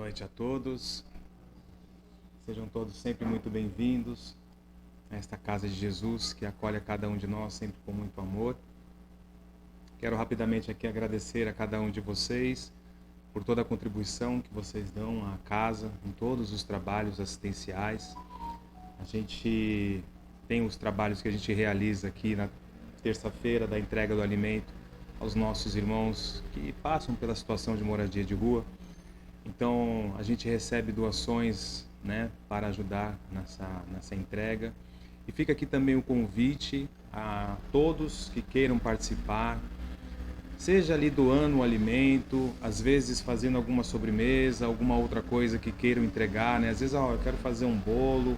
noite a todos. Sejam todos sempre muito bem-vindos a esta casa de Jesus que acolhe a cada um de nós sempre com muito amor. Quero rapidamente aqui agradecer a cada um de vocês por toda a contribuição que vocês dão à casa em todos os trabalhos assistenciais. A gente tem os trabalhos que a gente realiza aqui na terça-feira da entrega do alimento aos nossos irmãos que passam pela situação de moradia de rua. Então, a gente recebe doações, né, para ajudar nessa entrega. E fica aqui também o convite a todos que queiram participar, seja ali doando o alimento, às vezes fazendo alguma sobremesa, alguma outra coisa que queiram entregar, né? Às vezes, eu quero fazer um bolo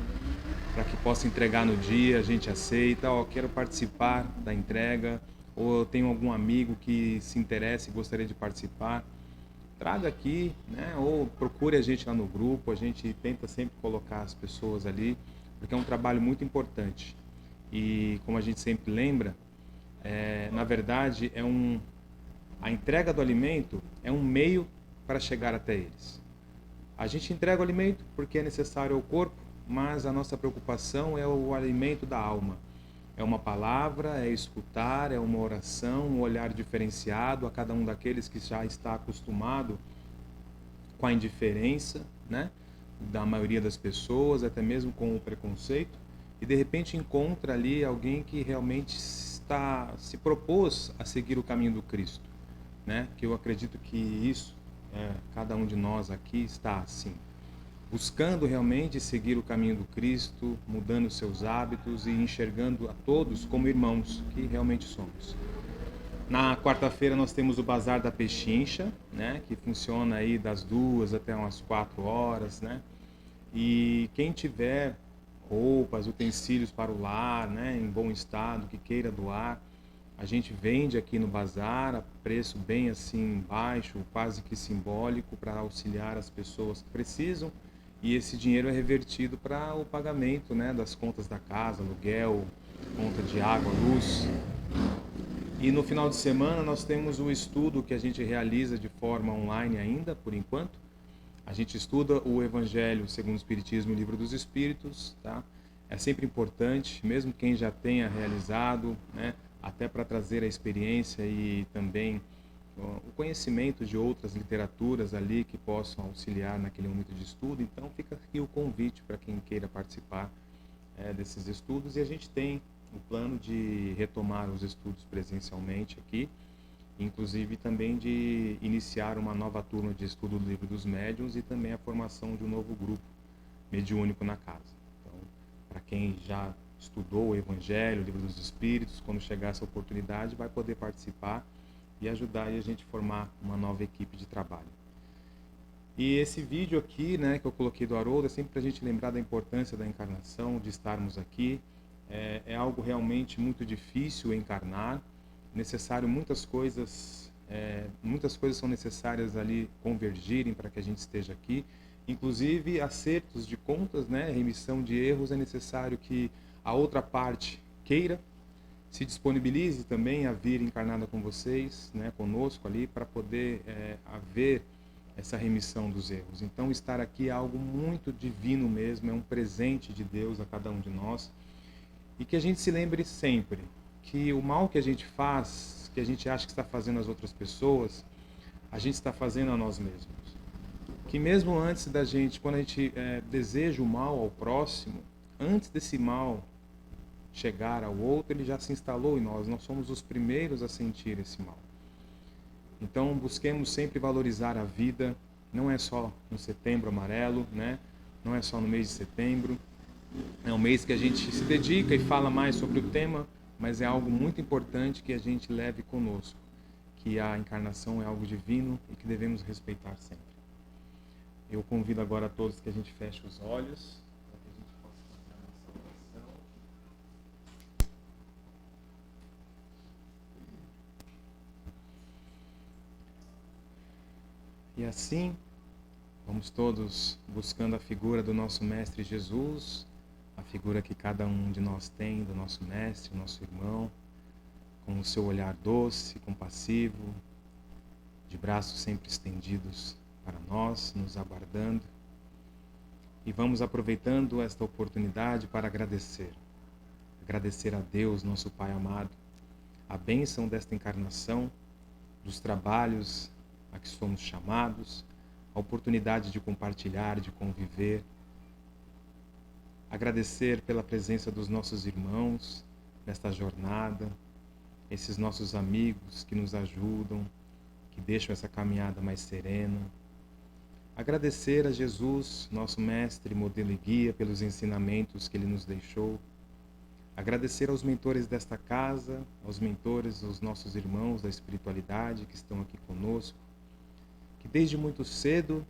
para que possa entregar no dia, a gente aceita, quero participar da entrega, ou eu tenho algum amigo que se interessa e gostaria de participar. Traga aqui, né? Ou procure a gente lá no grupo, a gente tenta sempre colocar as pessoas ali, porque é um trabalho muito importante. E como a gente sempre lembra, na verdade a entrega do alimento é um meio para chegar até eles. A gente entrega o alimento porque é necessário ao corpo, mas a nossa preocupação é o alimento da alma. É uma palavra, é escutar, é uma oração, um olhar diferenciado a cada um daqueles que já está acostumado com a indiferença, né, da maioria das pessoas, até mesmo com o preconceito, e de repente encontra ali alguém que realmente se propôs a seguir o caminho do Cristo, né? Que eu acredito que isso, cada um de nós aqui está assim, buscando realmente seguir o caminho do Cristo, mudando seus hábitos e enxergando a todos como irmãos que realmente somos. Na quarta-feira nós temos o Bazar da Pechincha, né, que funciona aí das 2 até umas 4 horas, né? E quem tiver roupas, utensílios para o lar, né, em bom estado, que queira doar, a gente vende aqui no bazar a preço bem assim baixo, quase que simbólico, para auxiliar as pessoas que precisam. E esse dinheiro é revertido para o pagamento, né, das contas da casa, aluguel, conta de água, luz. E no final de semana nós temos o estudo que a gente realiza de forma online ainda, por enquanto. A gente estuda o Evangelho segundo o Espiritismo e o Livro dos Espíritos, tá? É sempre importante, mesmo quem já tenha realizado, né, até para trazer a experiência e também o conhecimento de outras literaturas ali que possam auxiliar naquele momento de estudo. Então fica aqui o convite para quem queira participar desses estudos, e a gente tem o plano de retomar os estudos presencialmente aqui, inclusive também de iniciar uma nova turma de estudo do Livro dos Médiuns e também a formação de um novo grupo mediúnico na casa. Então, para quem já estudou o Evangelho, o Livro dos Espíritos, quando chegar essa oportunidade, vai poder participar e ajudar a gente a formar uma nova equipe de trabalho. E esse vídeo aqui, né, que eu coloquei do Haroldo, é sempre para a gente lembrar da importância da encarnação, de estarmos aqui. É algo realmente muito difícil encarnar, necessário muitas coisas são necessárias ali convergirem para que a gente esteja aqui. Inclusive acertos de contas, né, remissão de erros, é necessário que a outra parte queira, se disponibilize também a vir encarnada com vocês, né, conosco ali, para poder haver essa remissão dos erros. Então estar aqui é algo muito divino mesmo, é um presente de Deus a cada um de nós. E que a gente se lembre sempre que o mal que a gente faz, que a gente acha que está fazendo às outras pessoas, a gente está fazendo a nós mesmos. Que mesmo antes da gente, quando a gente deseja o mal ao próximo, antes desse mal chegar ao outro, ele já se instalou em nós. Nós somos os primeiros a sentir esse mal. Então busquemos sempre valorizar a vida, não é só no Setembro Amarelo, né? Não é só no mês de setembro. É um mês que a gente se dedica e fala mais sobre o tema, mas é algo muito importante que a gente leve conosco, que a encarnação é algo divino e que devemos respeitar sempre. Eu convido agora a todos que a gente feche os olhos, para que a gente possa fazer a nossa oração. E assim, vamos todos buscando a figura do nosso Mestre Jesus, a figura que cada um de nós tem, do nosso Mestre, nosso irmão, com o seu olhar doce, compassivo, de braços sempre estendidos para nós, nos aguardando. E vamos aproveitando esta oportunidade para agradecer. Agradecer a Deus, nosso Pai amado, a bênção desta encarnação, dos trabalhos a que somos chamados, a oportunidade de compartilhar, de conviver. Agradecer pela presença dos nossos irmãos nesta jornada, esses nossos amigos que nos ajudam, que deixam essa caminhada mais serena. Agradecer a Jesus, nosso mestre, modelo e guia, pelos ensinamentos que ele nos deixou. Agradecer aos mentores desta casa, aos mentores, aos nossos irmãos da espiritualidade que estão aqui conosco, que desde muito cedo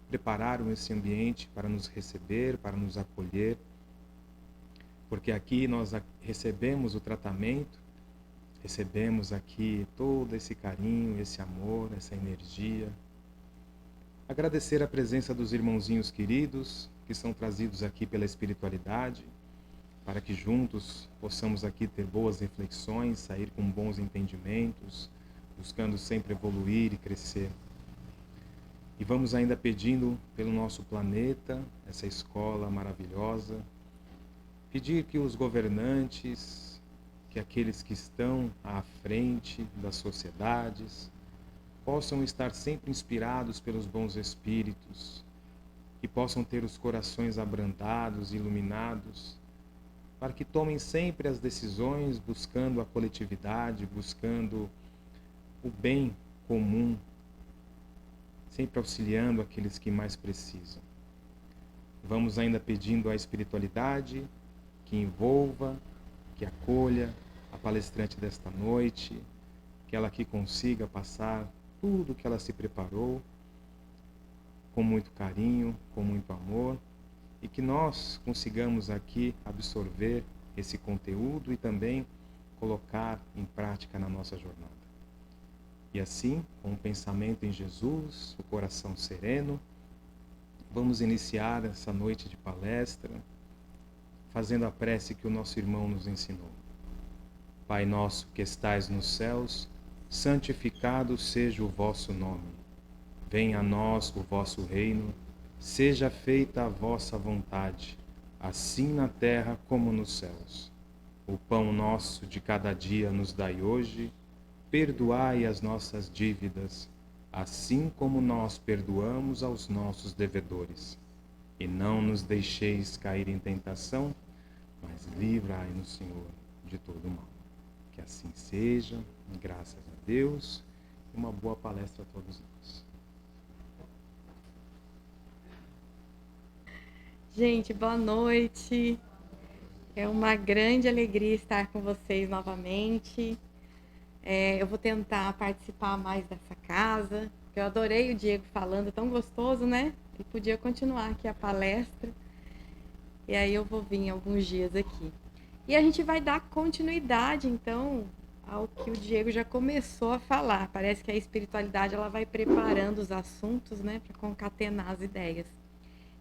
prepararam esse ambiente para nos receber, para nos acolher, porque aqui nós recebemos o tratamento, recebemos aqui todo esse carinho, esse amor, essa energia. Agradecer a presença dos irmãozinhos queridos que são trazidos aqui pela espiritualidade, para que juntos possamos aqui ter boas reflexões, sair com bons entendimentos, buscando sempre evoluir e crescer. E vamos ainda pedindo pelo nosso planeta, essa escola maravilhosa, pedir que os governantes, que aqueles que estão à frente das sociedades, possam estar sempre inspirados pelos bons espíritos, que possam ter os corações abrandados, iluminados, para que tomem sempre as decisões buscando a coletividade, buscando o bem comum, sempre auxiliando aqueles que mais precisam. Vamos ainda pedindo à espiritualidade que envolva, que acolha a palestrante desta noite, que ela aqui consiga passar tudo que ela se preparou, com muito carinho, com muito amor, e que nós consigamos aqui absorver esse conteúdo e também colocar em prática na nossa jornada. E assim, com o pensamento em Jesus, o coração sereno, vamos iniciar essa noite de palestra, fazendo a prece que o nosso irmão nos ensinou. Pai nosso que estais nos céus, santificado seja o vosso nome. Venha a nós o vosso reino, seja feita a vossa vontade, assim na terra como nos céus. O pão nosso de cada dia nos dai hoje, perdoai as nossas dívidas, assim como nós perdoamos aos nossos devedores. E não nos deixeis cair em tentação, mas livrai-nos, Senhor, de todo mal. Que assim seja, graças a Deus, e uma boa palestra a todos nós. Gente, boa noite. É uma grande alegria estar com vocês novamente. Eu vou tentar participar mais dessa casa, porque eu adorei o Diego falando, tão gostoso, né? Ele podia continuar aqui a palestra. E aí eu vou vir alguns dias aqui. E a gente vai dar continuidade, então, ao que o Diego já começou a falar. Parece que a espiritualidade ela vai preparando os assuntos, né, para concatenar as ideias.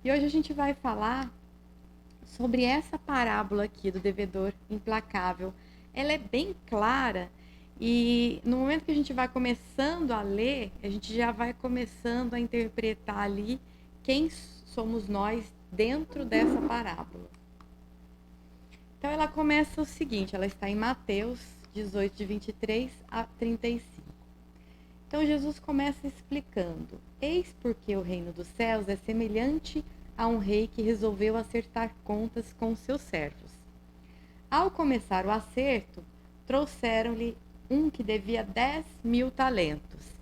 E hoje a gente vai falar sobre essa parábola aqui do devedor implacável. Ela é bem clara e no momento que a gente vai começando a ler, a gente já vai começando a interpretar ali quem somos nós dentro dessa parábola. Então ela começa o seguinte, ela está em Mateus 18, de 23 a 35. Então Jesus começa explicando: eis porque o reino dos céus é semelhante a um rei que resolveu acertar contas com seus servos. Ao começar o acerto, trouxeram-lhe um que devia 10.000 talentos.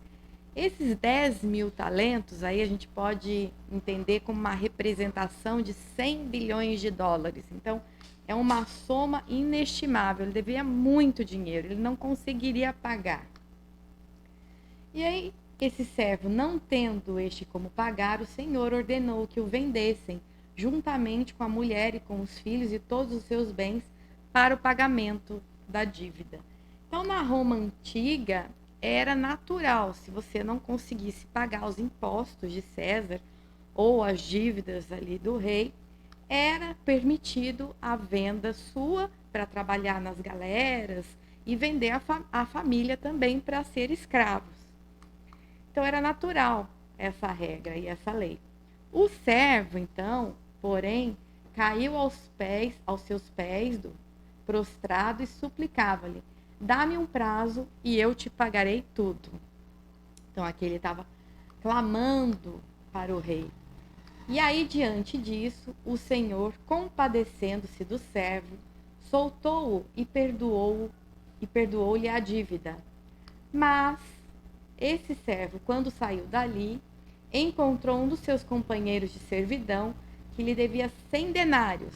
Esses 10.000 talentos aí a gente pode entender como uma representação de 100 bilhões de dólares. Então, é uma soma inestimável. Ele devia muito dinheiro, ele não conseguiria pagar. E aí, esse servo, não tendo este como pagar, o Senhor ordenou que o vendessem, juntamente com a mulher e com os filhos e todos os seus bens, para o pagamento da dívida. Então, na Roma antiga, era natural, se você não conseguisse pagar os impostos de César ou as dívidas ali do rei, era permitido a venda sua para trabalhar nas galeras e vender a família também para ser escravos. Então era natural essa regra e essa lei. O servo, então, porém, caiu aos seus pés, prostrado, e suplicava-lhe: dá-me um prazo e eu te pagarei tudo. Então aqui ele estava clamando para o rei. E aí, diante disso, o Senhor, compadecendo-se do servo, soltou-o e perdoou-lhe a dívida. Mas esse servo, quando saiu dali, encontrou um dos seus companheiros de servidão que lhe devia 100 denários.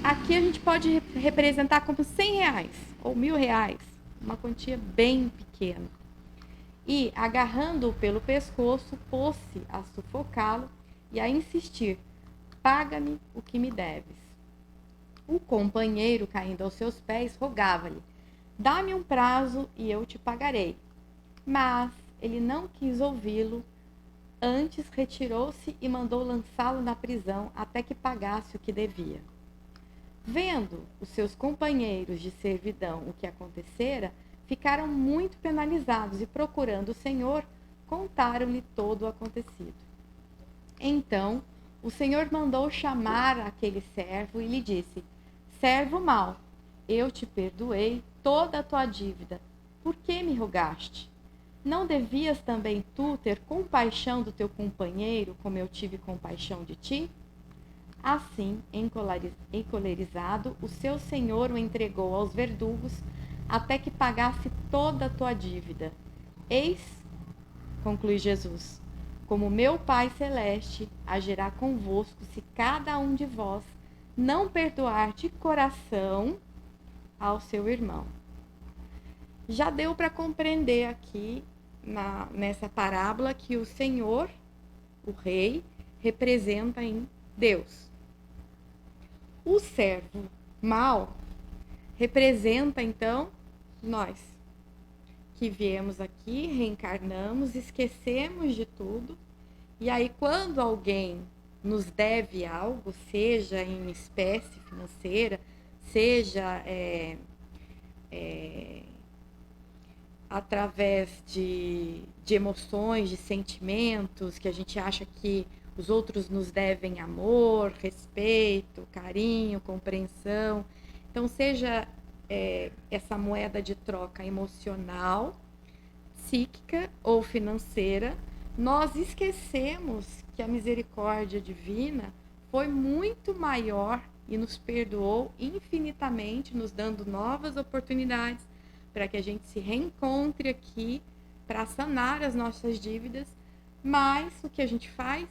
Aqui a gente pode representar como 100 reais ou 1.000 reais, uma quantia bem pequena. E, agarrando-o pelo pescoço, pôs-se a sufocá-lo e a insistir: paga-me o que me deves. O companheiro, caindo aos seus pés, rogava-lhe: dá-me um prazo e eu te pagarei. Mas ele não quis ouvi-lo, antes retirou-se e mandou lançá-lo na prisão até que pagasse o que devia. Vendo os seus companheiros de servidão o que acontecera, ficaram muito penalizados e, procurando o Senhor, contaram-lhe todo o acontecido. Então o Senhor mandou chamar aquele servo e lhe disse: servo mau, eu te perdoei toda a tua dívida. Por que me rogaste? Não devias também tu ter compaixão do teu companheiro, como eu tive compaixão de ti? Assim, encolerizado, o seu senhor o entregou aos verdugos até que pagasse toda a tua dívida. Eis, conclui Jesus, como meu Pai Celeste agirá convosco se cada um de vós não perdoar de coração ao seu irmão. Já deu para compreender aqui nessa parábola que o Senhor, o rei, representa em Deus. O servo mau representa, então, nós, que viemos aqui, reencarnamos, esquecemos de tudo, e aí quando alguém nos deve algo, seja em espécie financeira, seja através de emoções, de sentimentos, que a gente acha que os outros nos devem amor, respeito, carinho, compreensão. Então, seja essa moeda de troca emocional, psíquica ou financeira, nós esquecemos que a misericórdia divina foi muito maior e nos perdoou infinitamente, nos dando novas oportunidades para que a gente se reencontre aqui para sanar as nossas dívidas. Mas o que a gente faz?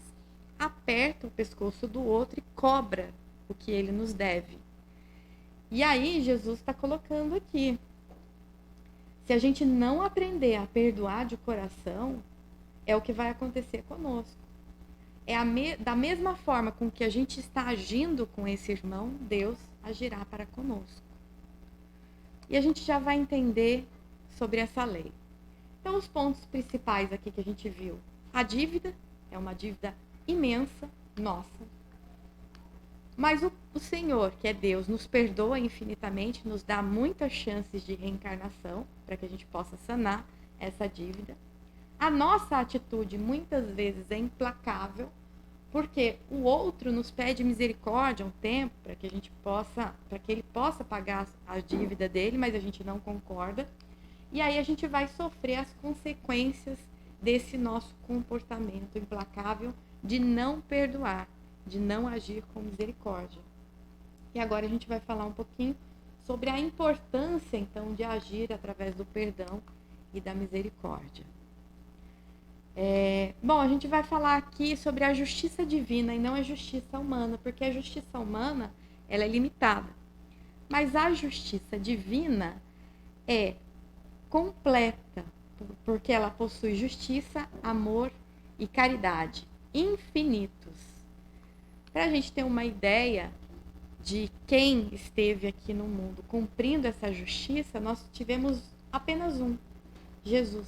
Aperta o pescoço do outro e cobra o que ele nos deve. E aí Jesus está colocando aqui: se a gente não aprender a perdoar de coração, é o que vai acontecer conosco. Da mesma forma com que a gente está agindo com esse irmão, Deus agirá para conosco. E a gente já vai entender sobre essa lei. Então, os pontos principais aqui que a gente viu: a dívida é uma dívida imensa, nossa. Mas o Senhor, que é Deus, nos perdoa infinitamente, nos dá muitas chances de reencarnação para que a gente possa sanar essa dívida. A nossa atitude muitas vezes é implacável, porque o outro nos pede misericórdia um tempo para que ele possa pagar a dívida dele, mas a gente não concorda. E aí a gente vai sofrer as consequências desse nosso comportamento implacável de não perdoar, de não agir com misericórdia. E agora a gente vai falar um pouquinho sobre a importância, então, de agir através do perdão e da misericórdia. Bom, a gente vai falar aqui sobre a justiça divina e não a justiça humana, porque a justiça humana, ela é limitada. Mas a justiça divina é completa, porque ela possui justiça, amor e caridade infinitos. Para a gente ter uma ideia de quem esteve aqui no mundo cumprindo essa justiça, nós tivemos apenas um: Jesus.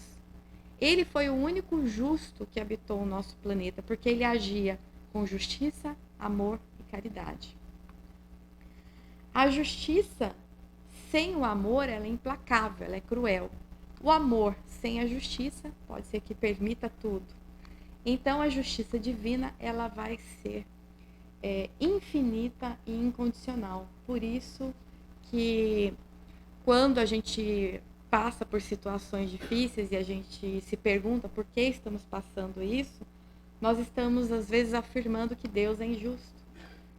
Ele foi o único justo que habitou o nosso planeta, porque ele agia com justiça, amor e caridade. A justiça sem o amor, ela é implacável, ela é cruel. O amor sem a justiça pode ser que permita tudo, Então a justiça divina ela vai ser infinita e incondicional. Por isso que quando a gente passa por situações difíceis e a gente se pergunta por que estamos passando isso, nós estamos às vezes afirmando que Deus é injusto.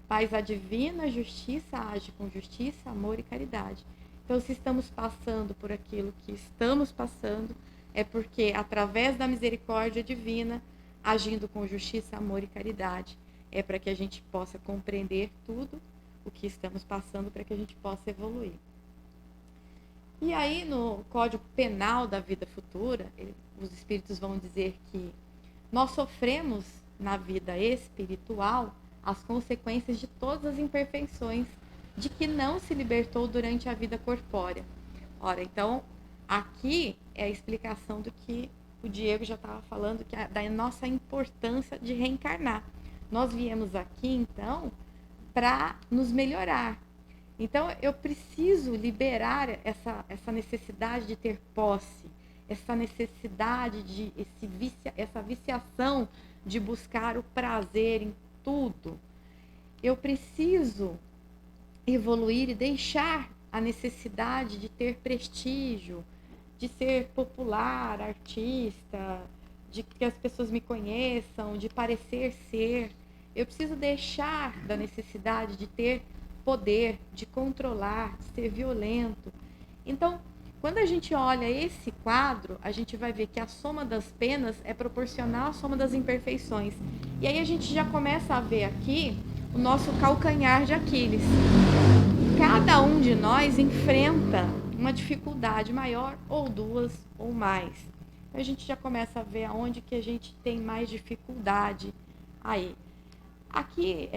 Mas a divina justiça age com justiça, amor e caridade. Então, se estamos passando por aquilo que estamos passando, é porque através da misericórdia divina, agindo com justiça, amor e caridade, é para que a gente possa compreender tudo o que estamos passando, para que a gente possa evoluir. E aí, no Código Penal da Vida Futura, os espíritos vão dizer que nós sofremos na vida espiritual as consequências de todas as imperfeições de que não se libertou durante a vida corpórea. Ora, então, aqui é a explicação do que o Diego já estava falando, que é da nossa importância de reencarnar. Nós viemos aqui, então, para nos melhorar. Então, eu preciso liberar essa necessidade de ter posse, essa necessidade de essa viciação de buscar o prazer em tudo. Eu preciso evoluir e deixar a necessidade de ter prestígio, de ser popular, artista, de que as pessoas me conheçam, de parecer ser. Eu preciso deixar da necessidade de ter poder, de controlar, de ser violento. Então, quando a gente olha esse quadro, a gente vai ver que a soma das penas é proporcional à soma das imperfeições. E aí a gente já começa a ver aqui o nosso calcanhar de Aquiles. Cada um de nós enfrenta uma dificuldade maior, ou duas, ou mais. A gente já começa a ver aonde que a gente tem mais dificuldade aí. Aqui,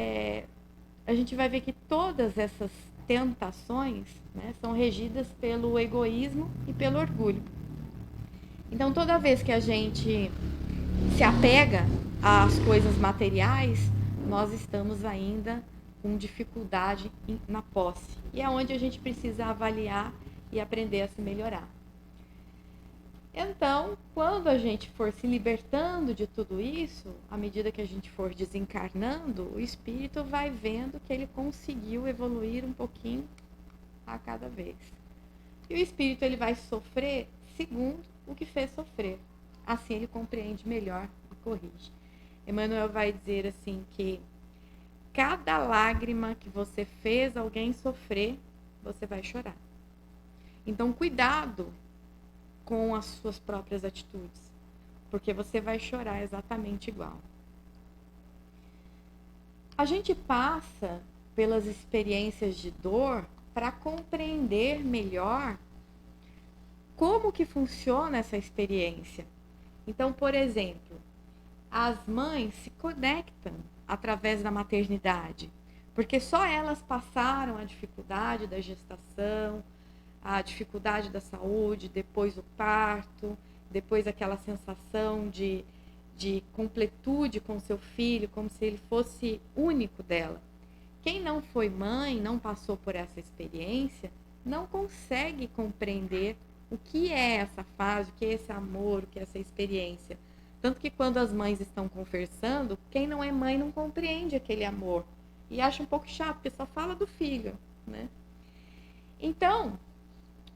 a gente vai ver que todas essas tentações, né, são regidas pelo egoísmo e pelo orgulho. Então, toda vez que a gente se apega às coisas materiais, nós estamos ainda com dificuldade na posse. E é onde a gente precisa avaliar e aprender a se melhorar. Então, quando a gente for se libertando de tudo isso, à medida que a gente for desencarnando, o espírito vai vendo que ele conseguiu evoluir um pouquinho a cada vez. E o espírito ele vai sofrer segundo o que fez sofrer. Assim ele compreende melhor e corrige. Emmanuel vai dizer assim que cada lágrima que você fez alguém sofrer, você vai chorar. Então, cuidado com as suas próprias atitudes, porque você vai chorar exatamente igual. A gente passa pelas experiências de dor para compreender melhor como que funciona essa experiência. Então, por exemplo, as mães se conectam através da maternidade, porque só elas passaram a dificuldade da gestação, a dificuldade da saúde, depois o parto, depois aquela sensação de completude com seu filho, como se ele fosse único dela. Quem não foi mãe, não passou por essa experiência, não consegue compreender o que é essa fase, o que é esse amor, o que é essa experiência. Tanto que quando as mães estão conversando, quem não é mãe não compreende aquele amor. E acha um pouco chato, porque só fala do filho, né? Então,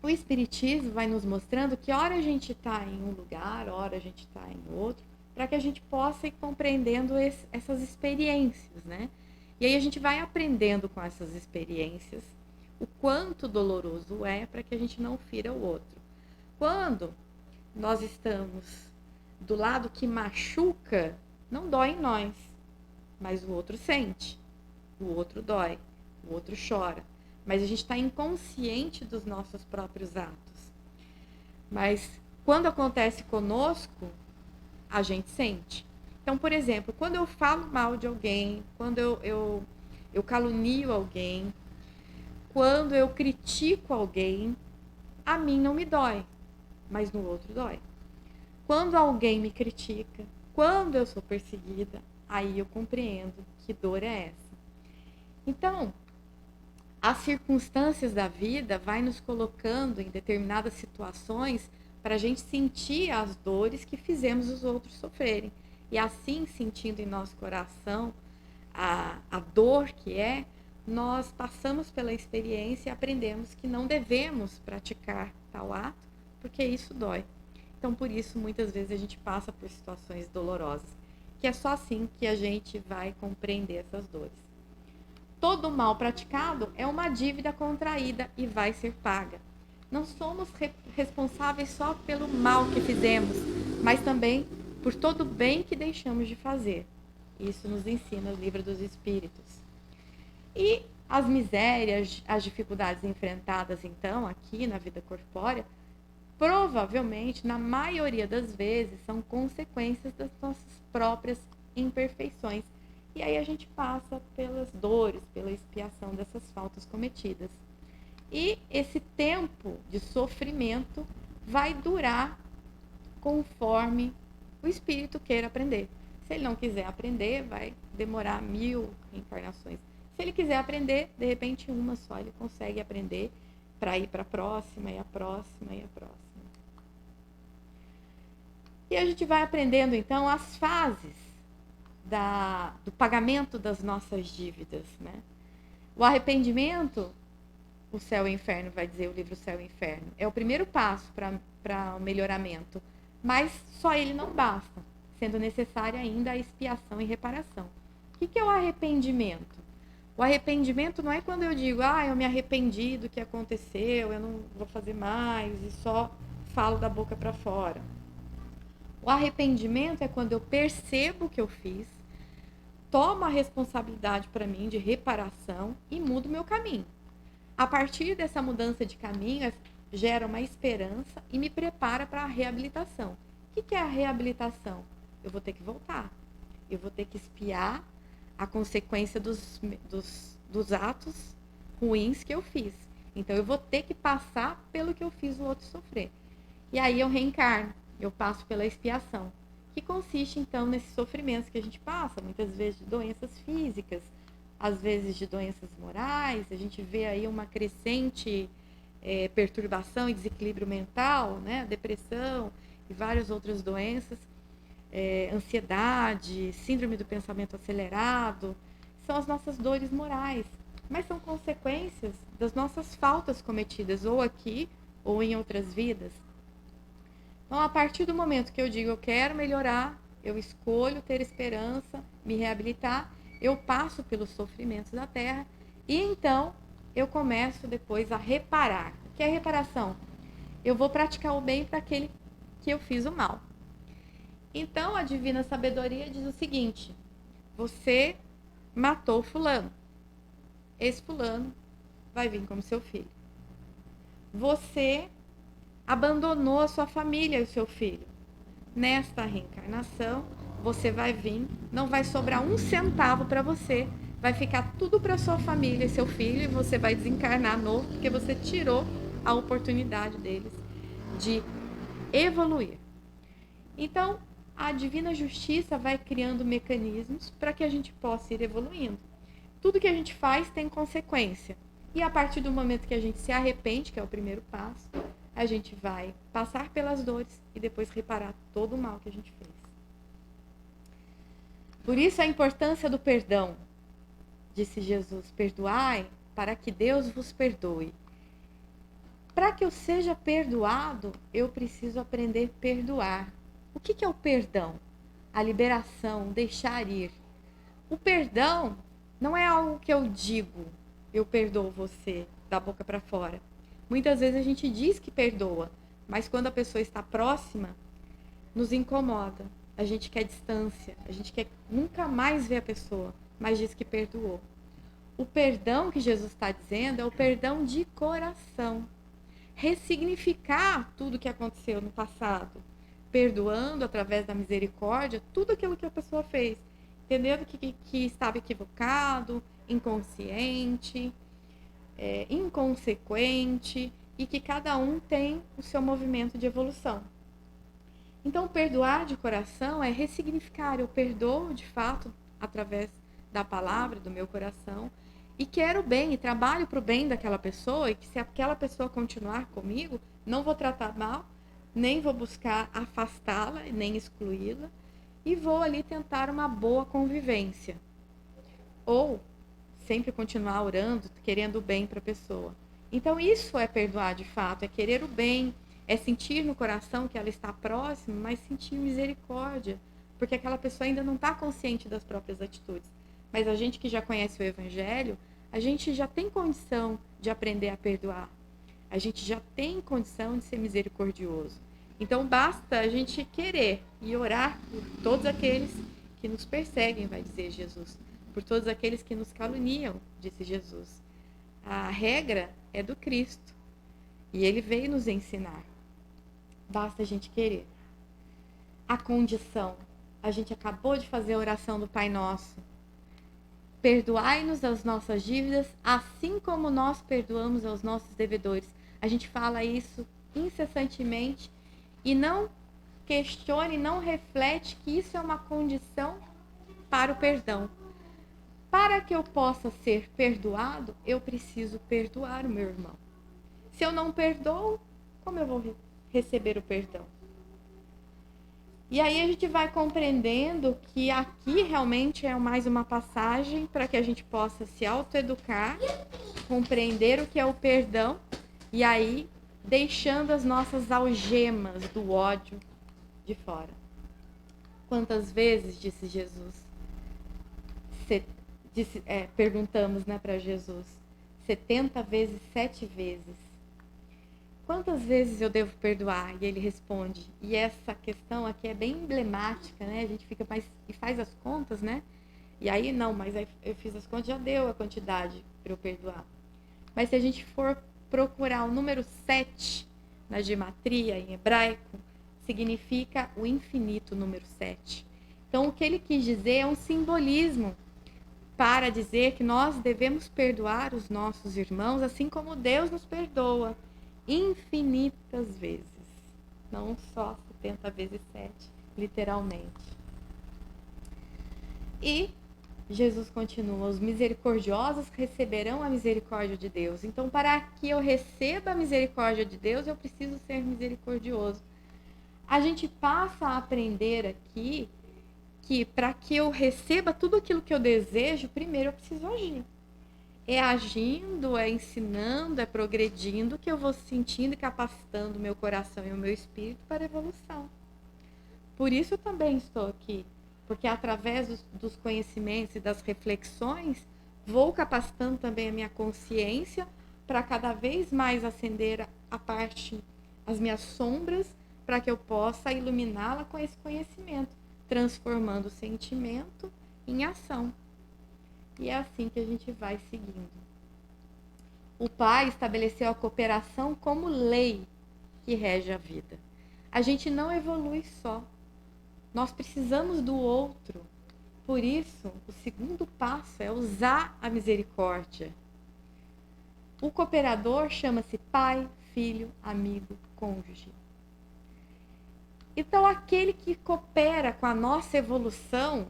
o Espiritismo vai nos mostrando que hora a gente está em um lugar, hora a gente está em outro, para que a gente possa ir compreendendo essas experiências, né? E aí a gente vai aprendendo com essas experiências o quanto doloroso é para que a gente não fira o outro. Quando nós estamos do lado que machuca, não dói em nós, mas o outro sente, o outro dói, o outro chora. Mas a gente está inconsciente dos nossos próprios atos. Mas quando acontece conosco, a gente sente. Então, por exemplo, quando eu falo mal de alguém, quando eu calunio alguém, quando eu critico alguém, a mim não me dói, mas no outro dói. Quando alguém me critica, quando eu sou perseguida, aí eu compreendo que dor é essa. Então, as circunstâncias da vida vai nos colocando em determinadas situações para a gente sentir as dores que fizemos os outros sofrerem. E assim, sentindo em nosso coração a dor que é, nós passamos pela experiência e aprendemos que não devemos praticar tal ato, porque isso dói. Então, por isso, muitas vezes a gente passa por situações dolorosas, que é só assim que a gente vai compreender essas dores. Todo mal praticado é uma dívida contraída e vai ser paga. Não somos responsáveis só pelo mal que fizemos, mas também por todo o bem que deixamos de fazer. Isso nos ensina o Livro dos Espíritos. E as misérias, as dificuldades enfrentadas, então, aqui na vida corpórea, provavelmente, na maioria das vezes, são consequências das nossas próprias imperfeições. E aí a gente passa pelas dores, pela expiação dessas faltas cometidas. E esse tempo de sofrimento vai durar conforme o espírito queira aprender. Se ele não quiser aprender, vai demorar 1000 reencarnações. Se ele quiser aprender, de repente uma só ele consegue aprender para ir para a próxima, e a próxima, e a próxima. E a gente vai aprendendo, então, as fases do pagamento das nossas dívidas, né? O arrependimento, o Céu e o Inferno, vai dizer o livro Céu e Inferno, é o primeiro passo para o melhoramento, mas só ele não basta, sendo necessária ainda a expiação e reparação. O que é o arrependimento? O arrependimento não é quando eu digo, eu me arrependi do que aconteceu, eu não vou fazer mais e só falo da boca para fora. O arrependimento é quando eu percebo o que eu fiz, tomo a responsabilidade para mim de reparação e mudo meu caminho. A partir dessa mudança de caminho, gera uma esperança e me prepara para a reabilitação. O que é a reabilitação? Eu vou ter que voltar. Eu vou ter que expiar a consequência dos atos ruins que eu fiz. Então, eu vou ter que passar pelo que eu fiz o outro sofrer. E aí eu reencarno, eu passo pela expiação, que consiste, então, nesses sofrimentos que a gente passa, muitas vezes de doenças físicas, às vezes de doenças morais. A gente vê aí uma crescente perturbação e desequilíbrio mental, né? Depressão e várias outras doenças. Ansiedade, síndrome do pensamento acelerado, são as nossas dores morais, mas são consequências das nossas faltas cometidas, ou aqui, ou em outras vidas. Então, a partir do momento que eu digo, eu quero melhorar, eu escolho ter esperança, me reabilitar, eu passo pelos sofrimentos da Terra, e então eu começo depois a reparar. O que é reparação? Eu vou praticar o bem para aquele que eu fiz o mal. Então, a divina sabedoria diz o seguinte: você matou fulano. Esse fulano vai vir como seu filho. Você abandonou a sua família e o seu filho. Nesta reencarnação, você vai vir, não vai sobrar um centavo para você, vai ficar tudo para sua família e seu filho, e você vai desencarnar novo, porque você tirou a oportunidade deles de evoluir. Então, a divina justiça vai criando mecanismos para que a gente possa ir evoluindo. Tudo que a gente faz tem consequência. E a partir do momento que a gente se arrepende, que é o primeiro passo, a gente vai passar pelas dores e depois reparar todo o mal que a gente fez. Por isso a importância do perdão. Disse Jesus: perdoai para que Deus vos perdoe. Para que eu seja perdoado, eu preciso aprender a perdoar. O que é o perdão? A liberação, deixar ir. O perdão não é algo que eu digo, eu perdoo você, da boca para fora. Muitas vezes a gente diz que perdoa, mas quando a pessoa está próxima, nos incomoda. A gente quer distância, a gente quer nunca mais ver a pessoa, mas diz que perdoou. O perdão que Jesus está dizendo é o perdão de coração. Ressignificar tudo o que aconteceu no passado, perdoando através da misericórdia tudo aquilo que a pessoa fez, entendendo que estava equivocado, inconsciente, inconsequente, e que cada um tem o seu movimento de evolução. Então, perdoar de coração é ressignificar. Eu perdoo, de fato, através da palavra, do meu coração, e quero o bem, e trabalho para o bem daquela pessoa, e que se aquela pessoa continuar comigo, não vou tratar mal, nem vou buscar afastá-la, nem excluí-la, e vou ali tentar uma boa convivência. Ou sempre continuar orando, querendo o bem para a pessoa. Então isso é perdoar de fato, é querer o bem, é sentir no coração que ela está próxima, mas sentir misericórdia, porque aquela pessoa ainda não está consciente das próprias atitudes. Mas a gente que já conhece o Evangelho, a gente já tem condição de aprender a perdoar. A gente já tem condição de ser misericordioso. Então basta a gente querer e orar por todos aqueles que nos perseguem, vai dizer Jesus. Por todos aqueles que nos caluniam, disse Jesus. A regra é do Cristo. E ele veio nos ensinar. Basta a gente querer. A condição. A gente acabou de fazer a oração do Pai Nosso. Perdoai-nos as nossas dívidas, assim como nós perdoamos aos nossos devedores. A gente fala isso incessantemente e não questione, não reflete que isso é uma condição para o perdão. Para que eu possa ser perdoado, eu preciso perdoar o meu irmão. Se eu não perdoo, como eu vou receber o perdão? E aí a gente vai compreendendo que aqui realmente é mais uma passagem para que a gente possa se autoeducar, compreender o que é o perdão e aí deixando as nossas algemas do ódio de fora. Quantas vezes, disse Jesus, perguntamos, né, para Jesus, 70 vezes, 7 vezes. Quantas vezes eu devo perdoar? E ele responde. E essa questão aqui é bem emblemática, né? A gente fica mais e faz as contas, né? E aí não, mas aí eu fiz as contas, já deu a quantidade para eu perdoar. Mas se a gente for procurar o número 7 na gematria em hebraico, significa o infinito número 7. Então o que ele quis dizer é um simbolismo para dizer que nós devemos perdoar os nossos irmãos assim como Deus nos perdoa. Infinitas vezes, não só 70 vezes 7, literalmente. E Jesus continua, os misericordiosos receberão a misericórdia de Deus. Então, para que eu receba a misericórdia de Deus, eu preciso ser misericordioso. A gente passa a aprender aqui que para que eu receba tudo aquilo que eu desejo, primeiro eu preciso agir. É agindo, é ensinando, é progredindo que eu vou sentindo e capacitando o meu coração e o meu espírito para a evolução. Por isso eu também estou aqui, porque através dos conhecimentos e das reflexões, vou capacitando também a minha consciência para cada vez mais acender as minhas sombras, para que eu possa iluminá-la com esse conhecimento, transformando o sentimento em ação. E é assim que a gente vai seguindo. O Pai estabeleceu a cooperação como lei que rege a vida. A gente não evolui só. Nós precisamos do outro. Por isso, o segundo passo é usar a misericórdia. O cooperador chama-se pai, filho, amigo, cônjuge. Então, aquele que coopera com a nossa evolução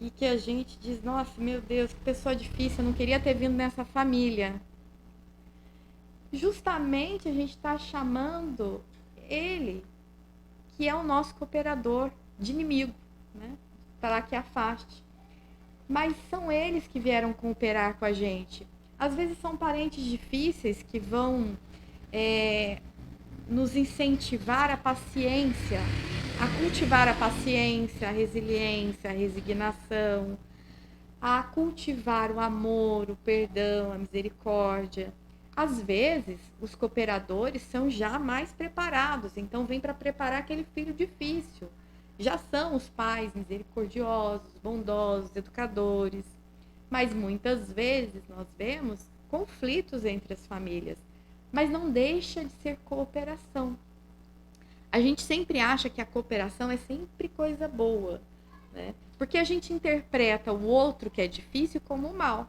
e que a gente diz, nossa, meu Deus, que pessoa difícil, eu não queria ter vindo nessa família. Justamente a gente está chamando ele, que é o nosso cooperador, de inimigo, né? Para que afaste. Mas são eles que vieram cooperar com a gente. Às vezes são parentes difíceis que vão nos incentivar a paciência, a cultivar a paciência, a resiliência, a resignação, a cultivar o amor, o perdão, a misericórdia. Às vezes, os cooperadores são já mais preparados, então vem para preparar aquele filho difícil. Já são os pais misericordiosos, bondosos, educadores. Mas muitas vezes nós vemos conflitos entre as famílias, mas não deixa de ser cooperação. A gente sempre acha que a cooperação é sempre coisa boa, né? Porque a gente interpreta o outro que é difícil como mal.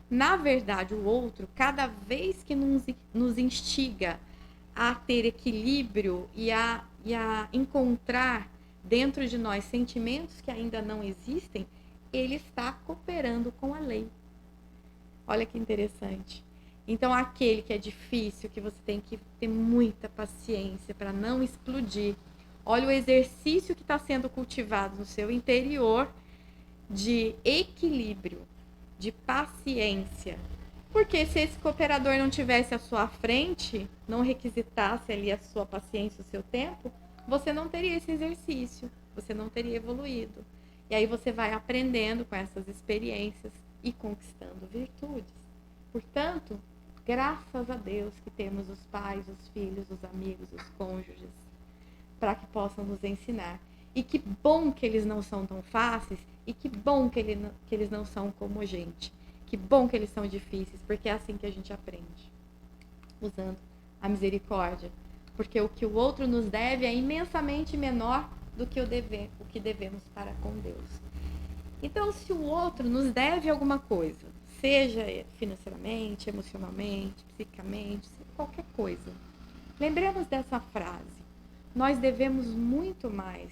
Na verdade, o outro, cada vez que nos instiga a ter equilíbrio e a encontrar dentro de nós sentimentos que ainda não existem, ele está cooperando com a lei. Olha que interessante. Então, aquele que é difícil, que você tem que ter muita paciência para não explodir, Olha o exercício que está sendo cultivado no seu interior de equilíbrio, de paciência. Porque se esse cooperador não tivesse à sua frente, não requisitasse ali a sua paciência, o seu tempo, você não teria esse exercício, você não teria evoluído. E aí você vai aprendendo com essas experiências e conquistando virtudes. Portanto, graças a Deus que temos os pais, os filhos, os amigos, os cônjuges, para que possam nos ensinar. E que bom que eles não são tão fáceis, e que bom que eles não são como a gente. Que bom que eles são difíceis, porque é assim que a gente aprende. Usando a misericórdia. Porque o que o outro nos deve é imensamente menor do que o que devemos para com Deus. Então, se o outro nos deve alguma coisa, seja financeiramente, emocionalmente, psicamente, qualquer coisa, lembremos dessa frase. Nós devemos muito mais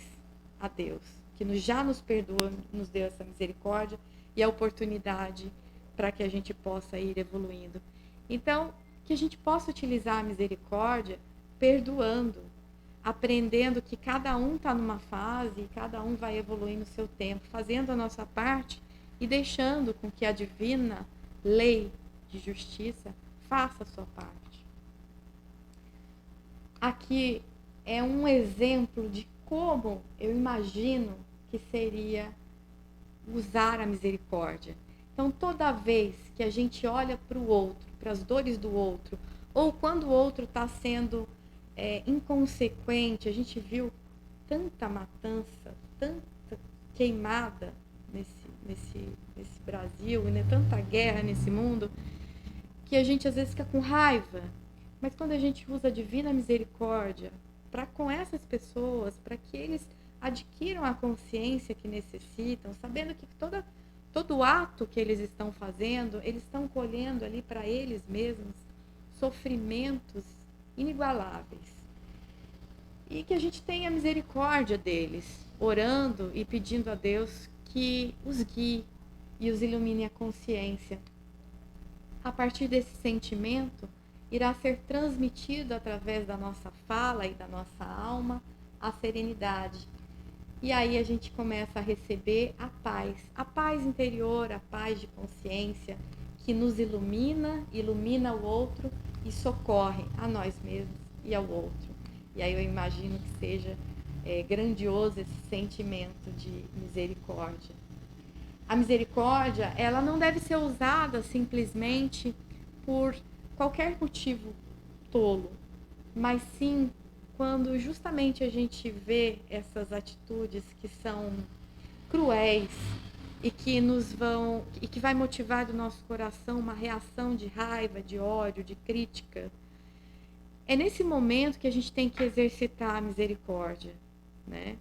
a Deus, que já nos perdoa, nos deu essa misericórdia e a oportunidade para que a gente possa ir evoluindo. Então, que a gente possa utilizar a misericórdia perdoando, aprendendo que cada um está numa fase e cada um vai evoluir no seu tempo, fazendo a nossa parte e deixando com que a divina lei de justiça faça a sua parte. Aqui é um exemplo de como eu imagino que seria usar a misericórdia. Então, toda vez que a gente olha para o outro, para as dores do outro, ou quando o outro está sendo inconsequente, a gente viu tanta matança, tanta queimada nesse Brasil, né? Tanta guerra nesse mundo, que a gente às vezes fica com raiva. Mas quando a gente usa a divina misericórdia para com essas pessoas, para que eles adquiram a consciência que necessitam, sabendo que todo ato que eles estão fazendo, eles estão colhendo ali para eles mesmos sofrimentos inigualáveis. E que a gente tenha misericórdia deles, orando e pedindo a Deus que os guie e os ilumine a consciência. A partir desse sentimento, irá ser transmitido através da nossa fala e da nossa alma a serenidade. E aí a gente começa a receber a paz interior, a paz de consciência, que nos ilumina o outro e socorre a nós mesmos e ao outro. E aí eu imagino que seja grandioso esse sentimento de misericórdia. A misericórdia, ela não deve ser usada simplesmente por qualquer motivo tolo, mas sim quando justamente a gente vê essas atitudes que são cruéis e que vai motivar do nosso coração uma reação de raiva, de ódio, de crítica. É nesse momento que a gente tem que exercitar a misericórdia, né?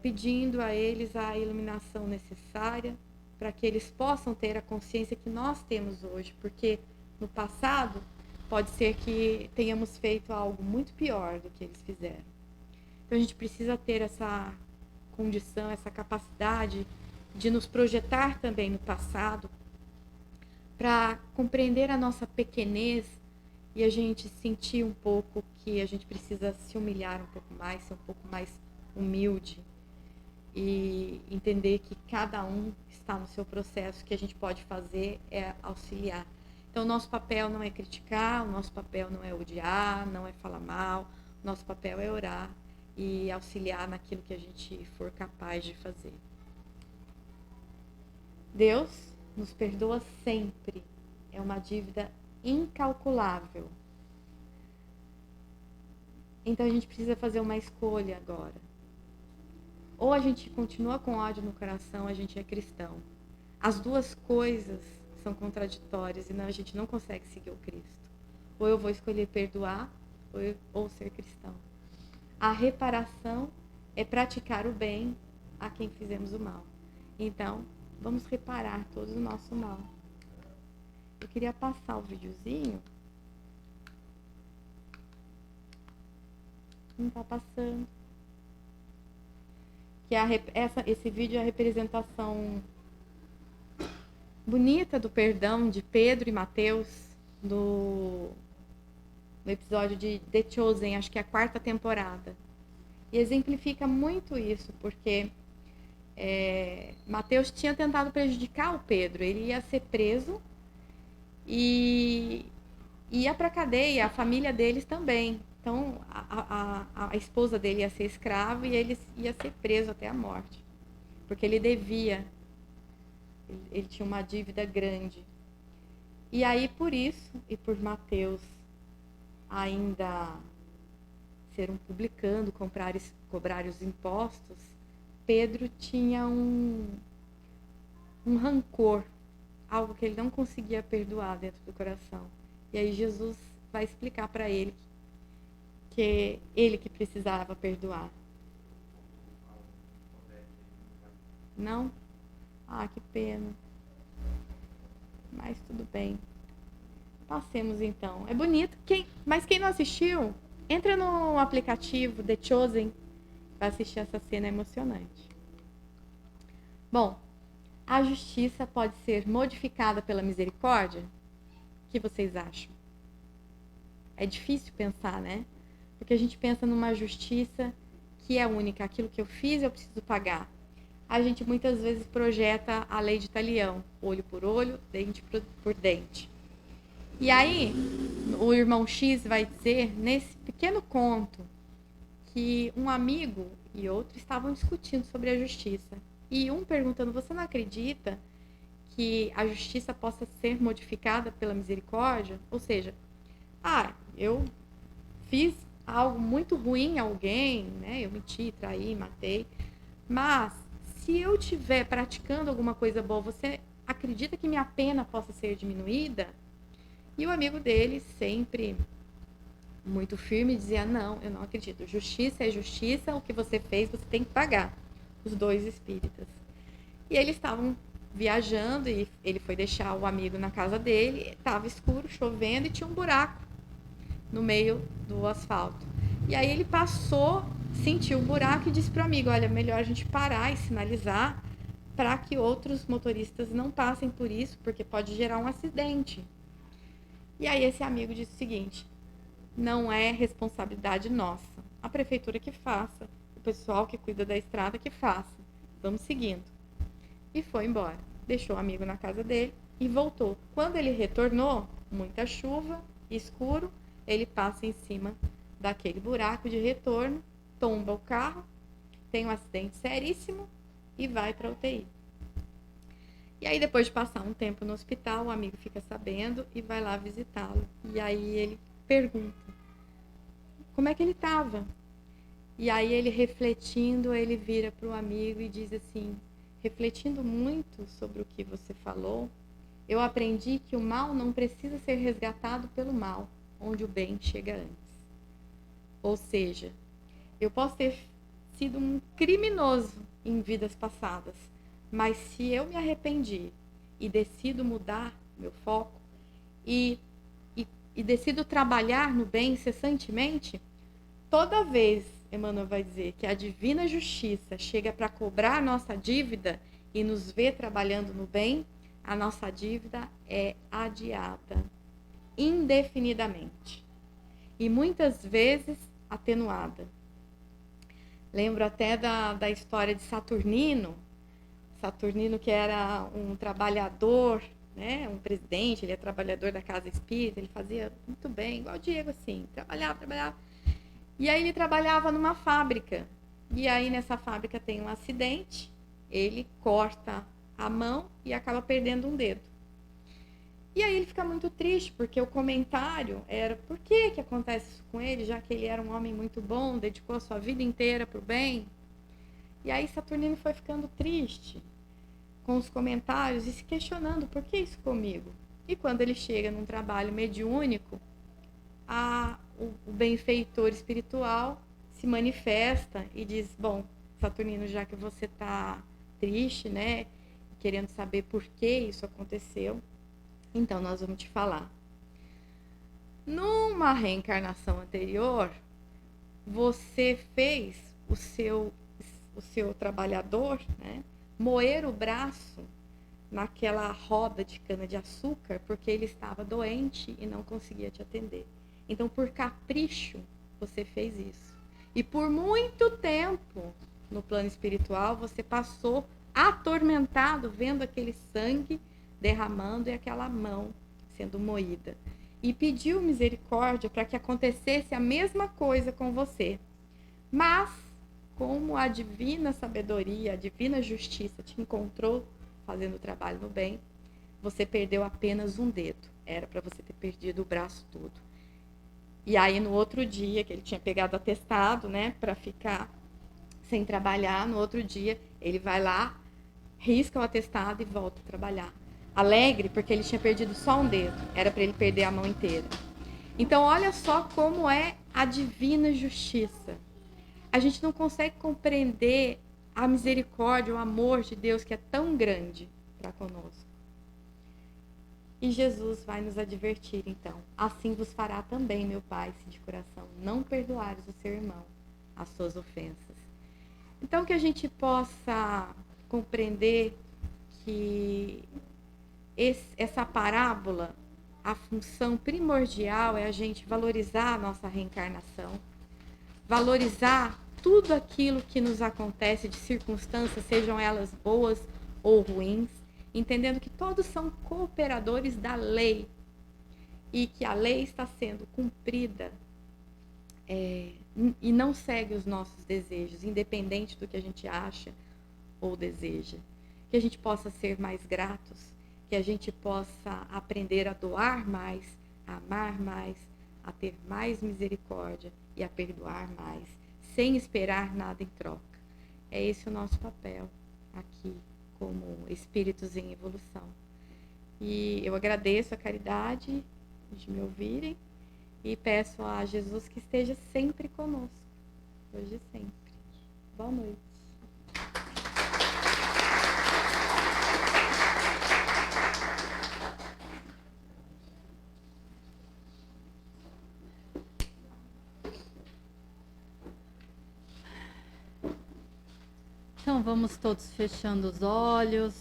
Pedindo a eles a iluminação necessária para que eles possam ter a consciência que nós temos hoje, porque no passado pode ser que tenhamos feito algo muito pior do que eles fizeram. Então a gente precisa ter essa condição, essa capacidade de nos projetar também no passado para compreender a nossa pequenez e a gente sentir um pouco que a gente precisa se humilhar um pouco mais, ser um pouco mais humilde e entender que cada um está no seu processo, que a gente pode fazer é auxiliar. Então, o nosso papel não é criticar, o nosso papel não é odiar, não é falar mal, o nosso papel é orar e auxiliar naquilo que a gente for capaz de fazer. Deus nos perdoa sempre, é uma dívida incalculável. Então, a gente precisa fazer uma escolha agora. Ou a gente continua com ódio no coração, a gente é cristão. As duas coisas são contraditórias e a gente não consegue seguir o Cristo. Ou eu vou escolher perdoar ou ser cristão. A reparação é praticar o bem a quem fizemos o mal. Então, vamos reparar todo o nosso mal. Eu queria passar o videozinho. Não está passando. Que esse vídeo é a representação bonita do perdão de Pedro e Mateus no episódio de The Chosen, acho que é a 4ª temporada. E exemplifica muito isso, porque Mateus tinha tentado prejudicar o Pedro. Ele ia ser preso e ia para a cadeia, a família deles também. Então, a esposa dele ia ser escrava e ele ia ser preso até a morte. Porque ele devia. Ele tinha uma dívida grande. E aí, por isso, e por Mateus ainda ser um publicano, cobrar os impostos, Pedro tinha um rancor, algo que ele não conseguia perdoar dentro do coração. E aí Jesus vai explicar para ele que ele que precisava perdoar. Não? Ah, que pena. Mas tudo bem. Passemos então. É bonito. Mas quem não assistiu, entra no aplicativo The Chosen para assistir essa cena emocionante. Bom, a justiça pode ser modificada pela misericórdia? O que vocês acham? É difícil pensar, né? Porque a gente pensa numa justiça que é única. Aquilo que eu fiz, eu preciso pagar. A gente muitas vezes projeta a lei de talião, olho por olho, dente por dente. E aí, o irmão X vai dizer, nesse pequeno conto, que um amigo e outro estavam discutindo sobre a justiça. E um perguntando, você não acredita que a justiça possa ser modificada pela misericórdia? Ou seja, eu fiz algo muito ruim a alguém, né? Eu menti, traí, matei. Mas, se eu estiver praticando alguma coisa boa, você acredita que minha pena possa ser diminuída? E o amigo dele, sempre muito firme, dizia, não, eu não acredito. Justiça é justiça, o que você fez, você tem que pagar. Os dois espíritas. E eles estavam viajando e ele foi deixar o amigo na casa dele, estava escuro, chovendo e tinha um buraco no meio do asfalto. E aí ele passou, sentiu o buraco e disse para o amigo, olha, melhor a gente parar e sinalizar para que outros motoristas não passem por isso, porque pode gerar um acidente. E aí esse amigo disse o seguinte, não é responsabilidade nossa, a prefeitura que faça, o pessoal que cuida da estrada que faça, vamos seguindo. E foi embora, deixou o amigo na casa dele e voltou. Quando ele retornou, muita chuva, escuro, ele passa em cima daquele buraco de retorno, tomba o carro, tem um acidente seríssimo e vai para a UTI. E aí, depois de passar um tempo no hospital, o amigo fica sabendo e vai lá visitá-lo. E aí ele pergunta, como é que ele estava? E aí ele refletindo, ele vira para o amigo e diz assim, refletindo muito sobre o que você falou, eu aprendi que o mal não precisa ser resgatado pelo mal, onde o bem chega antes. Ou seja, eu posso ter sido um criminoso em vidas passadas, mas se eu me arrependi e decido mudar meu foco e decido trabalhar no bem incessantemente, toda vez, Emmanuel vai dizer, que a divina justiça chega para cobrar a nossa dívida e nos vê trabalhando no bem, a nossa dívida é adiada indefinidamente e muitas vezes atenuada. Lembro até da história de Saturnino, que era um trabalhador, né, um presidente, ele é trabalhador da casa espírita, ele fazia muito bem, igual o Diego, assim, trabalhava. E aí ele trabalhava numa fábrica, e aí nessa fábrica tem um acidente, ele corta a mão e acaba perdendo um dedo. E aí ele fica muito triste, porque o comentário era, por que acontece isso com ele, já que ele era um homem muito bom, dedicou a sua vida inteira para o bem? E aí Saturnino foi ficando triste com os comentários e se questionando, por que isso comigo? E quando ele chega num trabalho mediúnico, o benfeitor espiritual se manifesta e diz, bom, Saturnino, já que você está triste, né, querendo saber por que isso aconteceu, então nós vamos te falar. Numa reencarnação anterior, você fez o seu trabalhador, né, moer o braço naquela roda de cana-de-açúcar porque ele estava doente e não conseguia te atender. Então, por capricho, você fez isso. E por muito tempo, no plano espiritual, você passou atormentado, vendo aquele sangue derramando e aquela mão sendo moída. E pediu misericórdia para que acontecesse a mesma coisa com você. Mas, como a divina sabedoria, a divina justiça te encontrou fazendo o trabalho no bem, você perdeu apenas um dedo. Era para você ter perdido o braço todo. E aí, no outro dia, que ele tinha pegado atestado, né, para ficar sem trabalhar, no outro dia, ele vai lá, risca o atestado e volta a trabalhar. Alegre, porque ele tinha perdido só um dedo. Era para ele perder a mão inteira. Então, olha só como é a divina justiça. A gente não consegue compreender a misericórdia, o amor de Deus que é tão grande para conosco. E Jesus vai nos advertir, então. Assim vos fará também, meu Pai, se de coração não perdoares o seu irmão as suas ofensas. Então, que a gente possa compreender que essa parábola, a função primordial é a gente valorizar a nossa reencarnação, valorizar tudo aquilo que nos acontece de circunstâncias, sejam elas boas ou ruins, entendendo que todos são cooperadores da lei e que a lei está sendo cumprida e não segue os nossos desejos, independente do que a gente acha ou deseja. Que a gente possa ser mais gratos, que a gente possa aprender a doar mais, a amar mais, a ter mais misericórdia e a perdoar mais, sem esperar nada em troca. É esse o nosso papel aqui, como espíritos em evolução. E eu agradeço a caridade de me ouvirem e peço a Jesus que esteja sempre conosco, hoje e sempre. Boa noite. Então vamos todos fechando os olhos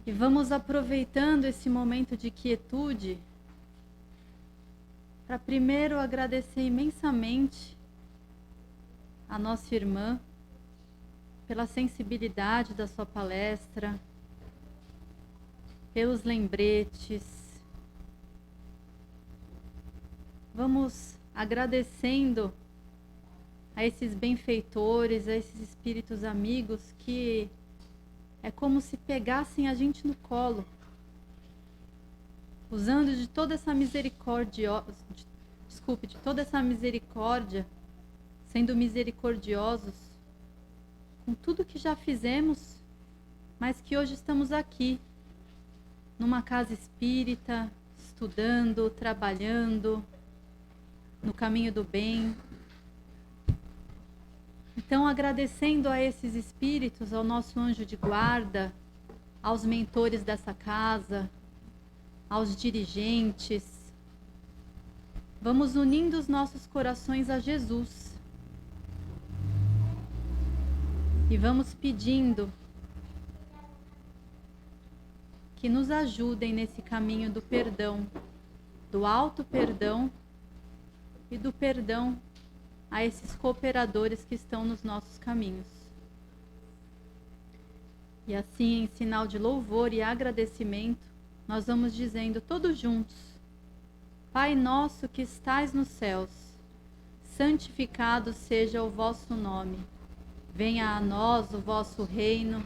e vamos aproveitando esse momento de quietude para primeiro agradecer imensamente a nossa irmã pela sensibilidade da sua palestra, pelos lembretes. Vamos agradecendo a esses benfeitores, a esses espíritos amigos que é como se pegassem a gente no colo, usando de toda essa misericórdia, de toda essa misericórdia, sendo misericordiosos com tudo que já fizemos, mas que hoje estamos aqui, numa casa espírita, estudando, trabalhando, no caminho do bem. Então, agradecendo a esses espíritos, ao nosso anjo de guarda, aos mentores dessa casa, aos dirigentes, vamos unindo os nossos corações a Jesus. E vamos pedindo que nos ajudem nesse caminho do perdão, do auto perdão e do perdão a esses cooperadores que estão nos nossos caminhos. E assim, em sinal de louvor e agradecimento, nós vamos dizendo todos juntos: Pai nosso que estais nos céus, santificado seja o vosso nome. Venha a nós o vosso reino,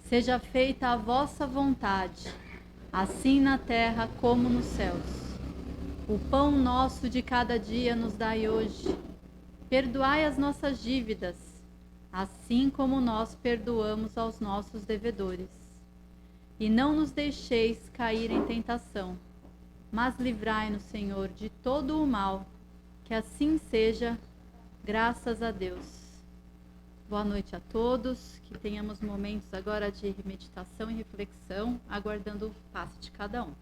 seja feita a vossa vontade, assim na terra como nos céus. O pão nosso de cada dia nos dai hoje. Perdoai as nossas dívidas, assim como nós perdoamos aos nossos devedores. E não nos deixeis cair em tentação, mas livrai-nos, Senhor, de todo o mal, que assim seja, graças a Deus. Boa noite a todos, que tenhamos momentos agora de meditação e reflexão, aguardando o passe de cada um.